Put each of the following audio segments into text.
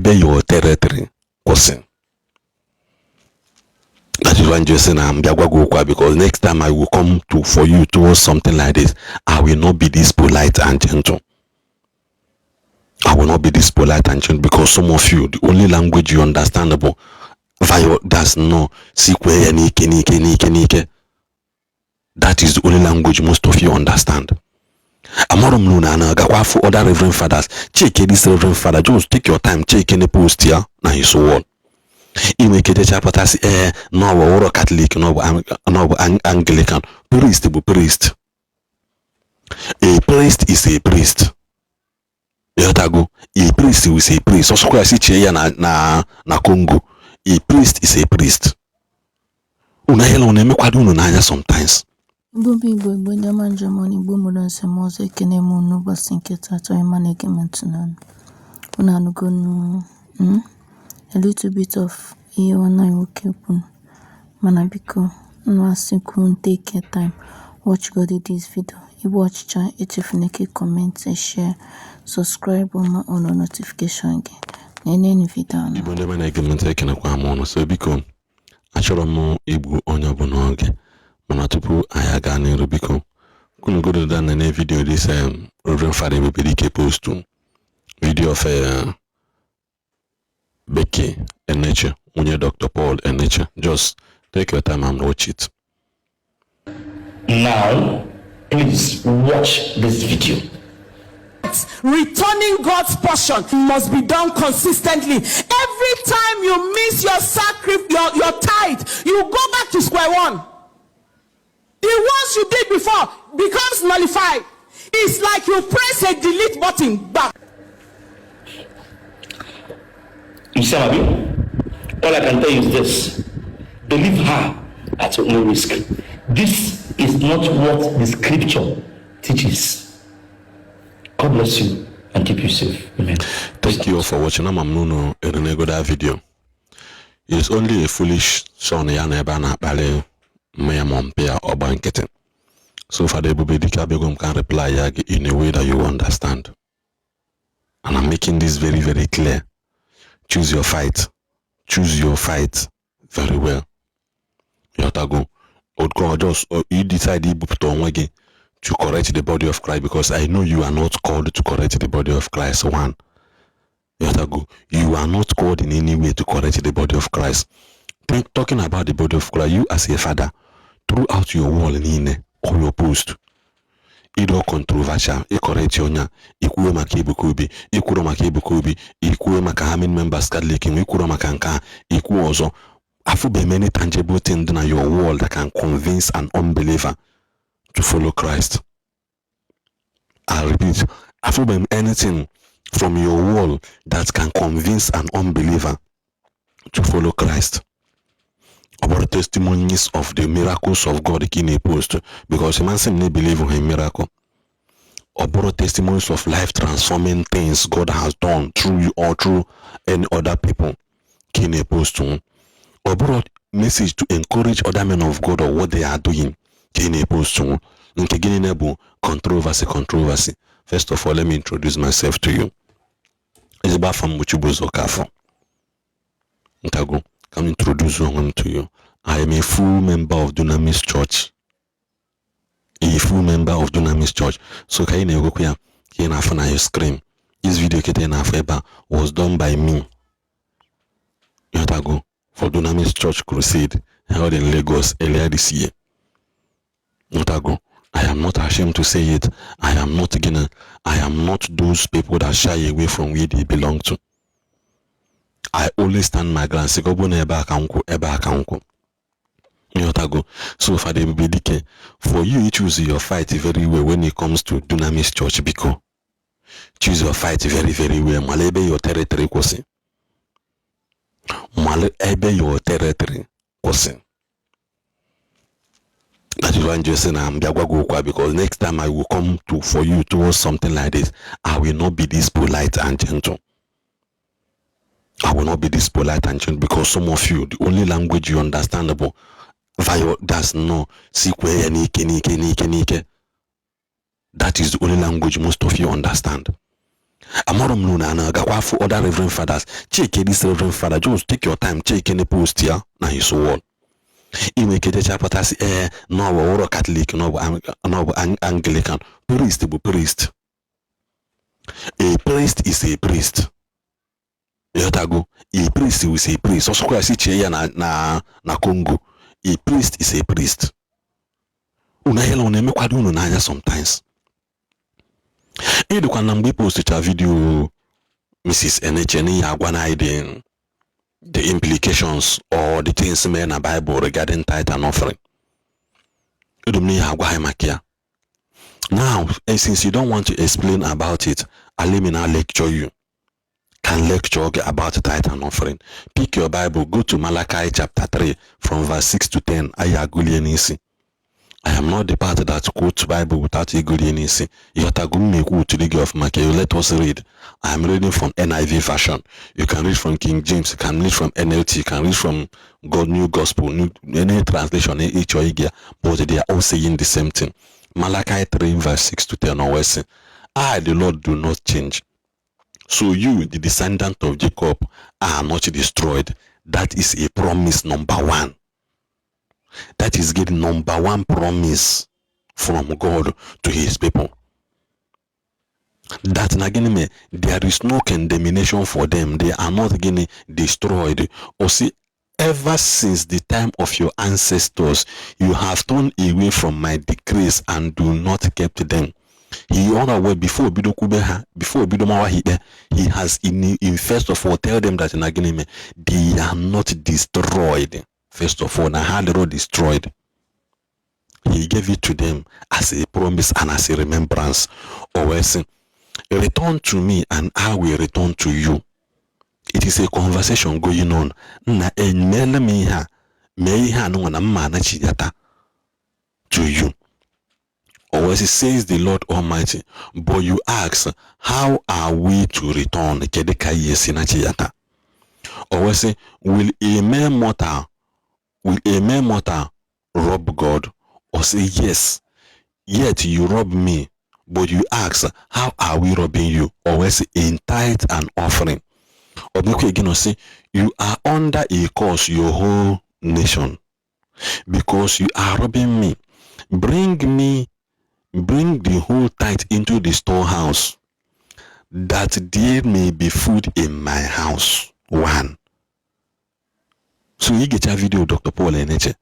ebe your territory kwụsị. That is why I'm just saying I'm because next time I will come to for you towards something like this, I will not be this polite and gentle. I will not be this polite and gentle because some of you, the only language you understandable, that's no nike. That is the only language most of you understand. Amorum Luna Gakwa for other reverend fathers. Check this reverend father. Just take your time, check any post here. Now his wall. Imekete chapatasi no or Catholic, no Anglican. Priest. A priest is a priest. Yotago. A priest is a priest. So square siche na Congo. A priest is a priest. Una helo ne mekwadu no nanya sometimes. Igbo German German Igbo modern semoze ekene mu n'ụbọchị nke taata ịma na-ege ntị n'ọnụ. Unu anụgonu a little bit of ihe nwanne nwoke kwuru, mana biko unu asịkwu take your time watch go this video. Igbo ọchịcha echefuna ka comment, share, subscribe ma on notification gị na any video ahụ. Igbo ndị na-ege ntị ekene kwa m ọnụ, so biko achọrọ m igbu onye ọbụla oge. Mana tupu anyị aga n'iru biko kunu go down na video this Reverend Father Ebubedike post video of Becky Eneche unye Dr. Paul Eneche. Just take your time and watch it. Now please watch this video. Returning God's portion must be done consistently. Every time you miss your sacrifice, your tithe, you go back to square one. The ones you did before becomes nullified. It's like you press a delete button back. You see, Abi? All I can tell you is this: believe her at your own risk. This is not what the scripture teaches. God bless you and keep you safe. Amen. Thank you all for watching. I'm Nuno that video. It's only a foolish son yana bale. So Father Ebubedike can reply in a way that you understand. And I'm making this very, very clear. Choose your fight. Choose your fight very well. Yotago. You decide to correct the body of Christ, because I know you are not called to correct the body of Christ. One. Yotago. You are not called in any way to correct the body of Christ. Talking about the body of Christ, you as a father, throughout your wall in or your post, either controversial, a correct yonya, equal makebukubi, equal makebukubi, equal makahamin members cadlicking, equal makanka, equal also. Afu be many tangible things in your wall that can convince an unbeliever to follow Christ. I repeat, afu be anything from your wall that can convince an unbeliever to follow Christ. About testimonies of the miracles of God in a post, because a man simply believe in a miracle. About testimonies of life transforming things God has done through you or through any other people in a post. About message to encourage other men of God or what they are doing in a post. Controversy. First of all, let me introduce myself to you. It's about from Muchubuzo Kafo. Ntago. Can introduce one to you. I am a full member of Dunamis Church. A full member of Dunamis Church. So can you go here? Can I scream? This video was done by me. Yotago for Dunamis Church Crusade held in Lagos earlier this year. Yotago. I am not ashamed to say it. I am not those people that shy away from where they belong to. I always stand my ground. So Father Ebubedike, for you choose your fight very well when it comes to Dunamis Church, because choose your fight very, very well. Malebe your territory kwasi. Malebe your territory kwasi. That is why I'm just saying I'm because next time I will come to for you towards something like this, I will not be this polite and gentle. I will not be this polite and gentle because some of you, the only language you understandable, that's no nike. That is the only language most of you understand. Amorum no na gakwa for other reverend fathers. Check this reverend father. Just take your time. Check any post here. Now his wall. Ime kete chapatasi no oro Catholic no Anglican. Priest bu priest. A priest is a priest. Yotago. A priest is a priest. Also kwa si cheya na Congo. A priest is a priest. Una hela uneme kwa dunu na sometimes. Edu kwa nambe post cha video Mrs. NHN agwana the implications or the things made in the Bible regarding tithe and offering. Edu mni agwa makia. Now, since you don't want to explain about it, allow me now lecture you. Can lecture about tithe and offering. Pick your Bible, go to Malachi chapter 3 from verse 6 to 10. I am not the part that quotes Bible without Igbo. Let us read. I am reading from NIV version. You can read from King James. You can read from NLT. You can read from God New Gospel. Any translation, but they are all saying the same thing. Malachi 3 verse 6 to 10 always. I, the Lord, do not change. So you, the descendant of Jacob, are not destroyed. That is a promise number one. That is getting number one promise from God to his people. That again, there is no condemnation for them. They are not getting destroyed. Or see, ever since the time of your ancestors, you have turned away from my decrees and do not kept them. He on our way before Bidokubeha, before Bidomawa he has in first of all tell them that in again they are not destroyed. First of all, I had the road destroyed. He gave it to them as a promise and as a remembrance. Always return to me and I will return to you. It is a conversation going on. Na enmele me ha me ha no na mana chiyata to you. Always it says the Lord Almighty. But you ask, how are we to return? Kedeka yesina chiyata. Always say, will a mere mortal rob God? Or say yes, yet you rob me, but you ask, how are we robbing you? Always in tithe and offering. Or again, say you are under a curse, your whole nation, because you are robbing me. Bring the whole tithe into the storehouse, that there may be food in my house. One. So you get your video, Dr. Paul Eneche.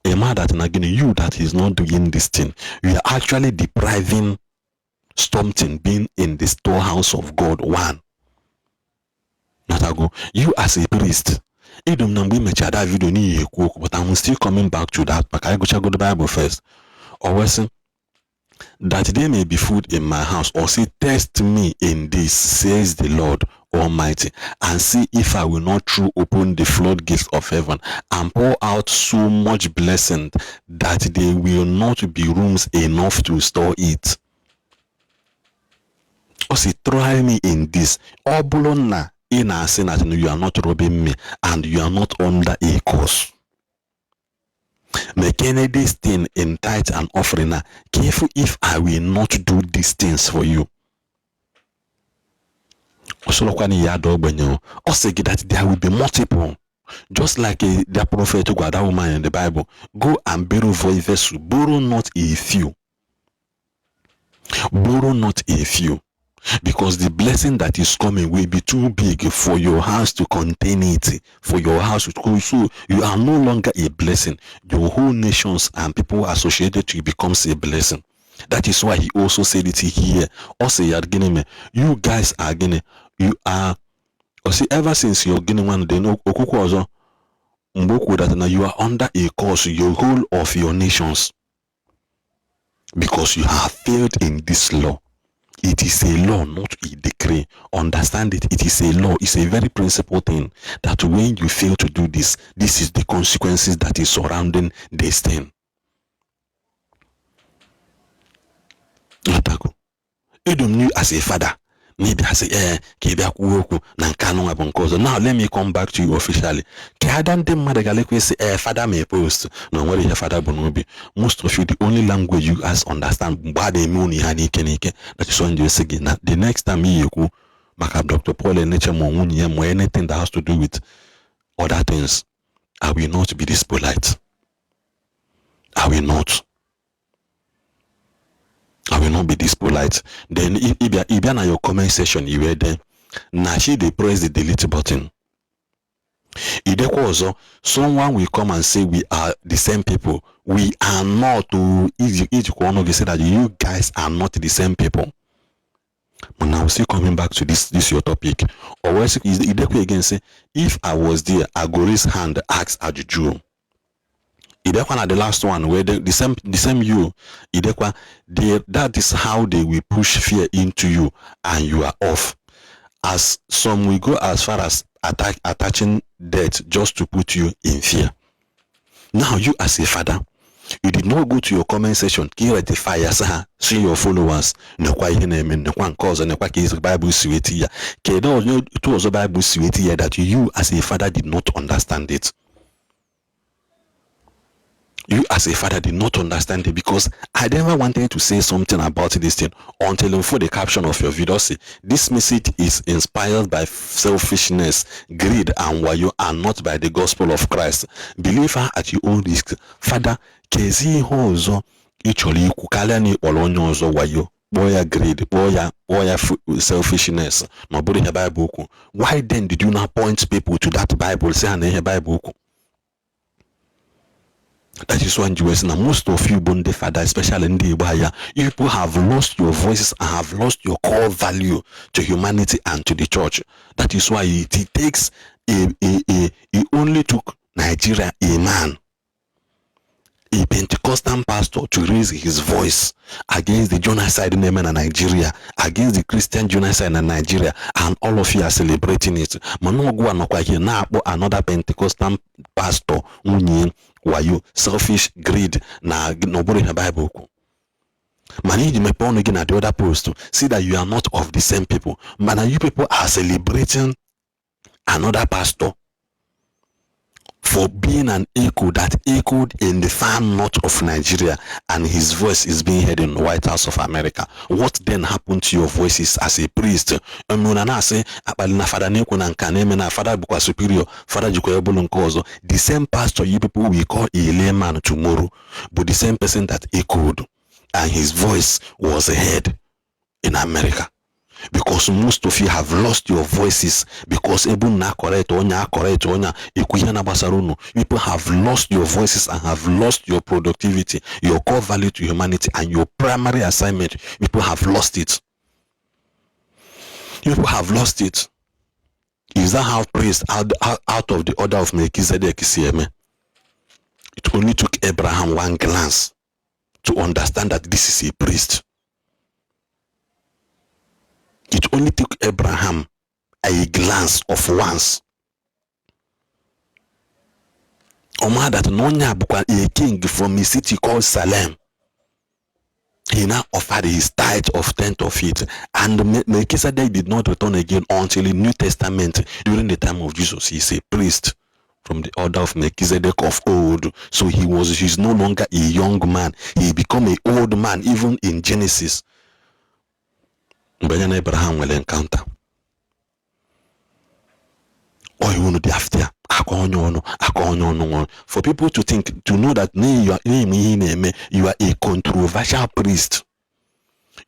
A man that again you that is not doing this thing, you are actually depriving something being in the storehouse of God. One. Natago, you as a priest, but I'm still coming back to that. But I go check the Bible first. Always that there may be food in my house, or say, test me in this, says the Lord Almighty, and see if I will not throw open the floodgates of heaven and pour out so much blessing that there will not be rooms enough to store it. Or say, try me in this. Oblona in a sin that you are not robbing me and you are not under a curse. Make any this thing in tithe and offering. Careful if I will not do these things for you. Also, that there will be multiple. Just like the prophet to God, that woman in the Bible. Go and borrow vessel. Borrow not a few. Borrow not a few. Because the blessing that is coming will be too big for your house to contain it, for your house to go. So you are no longer a blessing. Your whole nations and people associated to you becomes a blessing. That is why he also said it here. Also, you guys are getting, you are, or see, ever since you're getting one, they know that you are under a curse, your whole of your nations, because you have failed in this law. It is a law, not a decree. Understand it. It is a law. It's a very principal thing that when you fail to do this, this is the consequences that is surrounding this thing. Edom knew as a father maybe I say now let me come back to you officially. Father may post no what your father bonobi. Most of you the only language you guys understand that is when you say the next time you go Dr. Paul and nature more anything that has to do with other things, I will not be this polite. I will not be this polite. Then if you are your comment section, you were there. Now they press the delete button. If also someone will come and say we are the same people. We are not. Each one of you say that you guys are not the same people. But now still coming back to this your topic. Or else Idekwe again say, if I was there, I go raise hand, ask Ajuju. Idekwa at the last one where the same you, Idekwa, that is how they will push fear into you and you are off. As some will go as far as attaching death just to put you in fear. Now you as a father, you did not go to your comment section, see your followers, no kwa cause no kwa Bible sweetie. It was a Bible sweetie that you as a father did not understand it. You as a father did not understand it because I never wanted to say something about this thing until for the caption of your video say this message is inspired by selfishness, greed, and wayo, and not by the gospel of Christ. Believe her at your own risk. Father, kezi hozo icholi kukalani olonyo ozo wayo. Boya greed, boya selfishness. No body he Bible. Why then did you not point people to that Bible? Say and Bible. That is why you now most of you bonde father, especially in the Ibaya, you people have lost your voices and have lost your core value to humanity and to the church. That is why it takes he only took Nigeria a man, a Pentecostal pastor, to raise his voice against the genocide in Nigeria, against the Christian genocide in Nigeria, and all of you are celebrating it. Another Pentecostal pastor, wayo, selfish, greed, na nobody in the Bible. Manage me born again at the other post. See that you are not of the same people. But you people are celebrating another pastor for being an echo that echoed in the far north of Nigeria, and his voice is being heard in the White House of America. What then happened to your voices as a priest? Father superior, Father the same pastor you people will call a layman tomorrow, but the same person that echoed and his voice was heard in America. Because most of you have lost your voices because people have lost your voices and have lost your productivity, your core value to humanity, and your primary assignment. People have lost it. People have lost it. Is that how praised out of the order of Melchizedek? It only took Abraham one glance to understand that this is a priest. It only took Abraham a glance of once. Omar that Nonya Bukwa, a king from a city called Salem, he now offered his tithe of 10th of it, and Melchizedek did not return again until the New Testament during the time of Jesus. He's a priest from the order of Melchizedek of old. So he's no longer a young man. He became an old man even in Genesis. When Abraham will encounter. For people to think, to know that you are a controversial priest.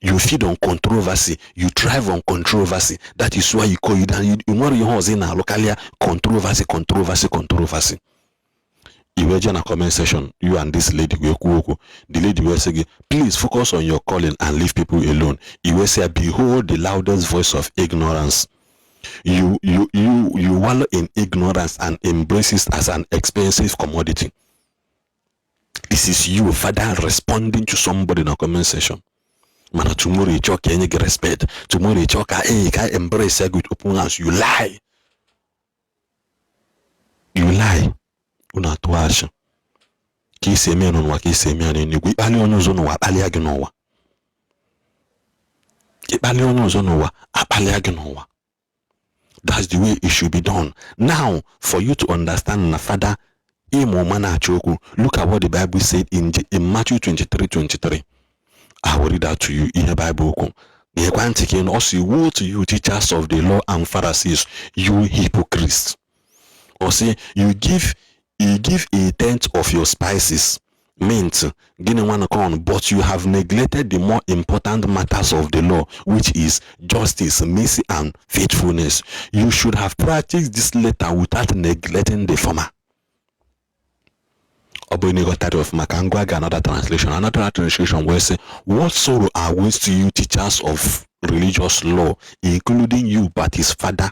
You feed on controversy. You thrive on controversy. That is why you call it. And you know your in a localia controversy. You were in a comment section. You and this lady, the lady will say, please focus on your calling and leave people alone. You will say, behold the loudest voice of ignorance. You wallow in ignorance and embrace it as an expensive commodity. This is you, father, responding to somebody in a comment section. Man, tomorrow you talk and you get respect. Tomorrow you talk, hey, I embrace a good open house. You lie. You lie. Una tuasha. Ki se me no wa ki se me ani ni gwi ali onyo zo no wa ali agi no wa. ịkpali onye ọzọ n'ụwa akpalịa gị n'ụwa. That's the way it should be done. Now, for you to understand na Father look at what the Bible said in Matthew 23:23. I will read that to you in the Bible. Also, woe to you, teachers of the law and Pharisees, you hypocrites. Or say you give a tenth of your spices, mint, but you have neglected the more important matters of the law, which is justice, mercy, and faithfulness. You should have practiced this latter without neglecting the former. Another translation where say, what sorrow awaits to you, teachers of religious law, including you, but his father.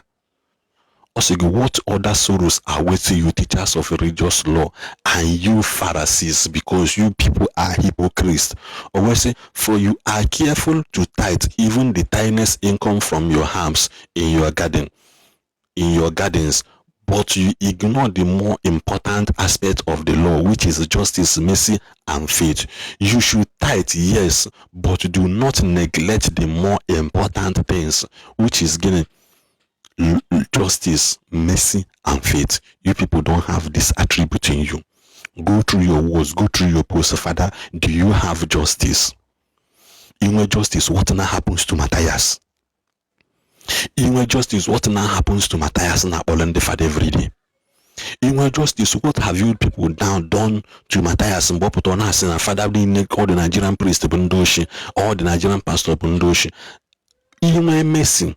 Also, what other sorrows await you, teachers of religious law, and you Pharisees, because you people are hypocrites. Or we say, for you are careful to tithe even the tiniest income from your harvest in your gardens, but you ignore the more important aspect of the law, which is justice, mercy, and faith. You should tithe, yes, but do not neglect the more important things, which is justice, mercy, and faith. You people don't have this attribute in you. Go through your words, go through your posts. Father, do you have justice? In where justice, what now happens to Matthias? In where justice, what now happens to Matthias and the Father every day? In where justice, what have you people now done to Matthias and Bopotonas and Father all the Nigerian priest Bundoshi, all the Nigerian pastor Bundoshi? In where mercy,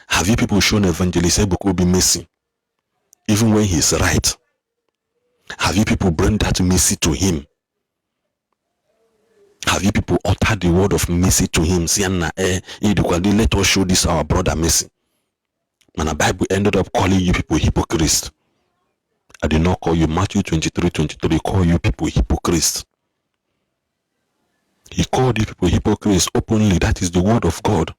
have you people shown evangelist Ebukobi mercy, even when he's right? Have you people bring that mercy to him? Have you people uttered the word of mercy to him? Let us show this our brother mercy. And the Bible ended up calling you people hypocrites. I did not call you Matthew 23:23, call you people hypocrites. He called you people hypocrites openly. That is the word of God.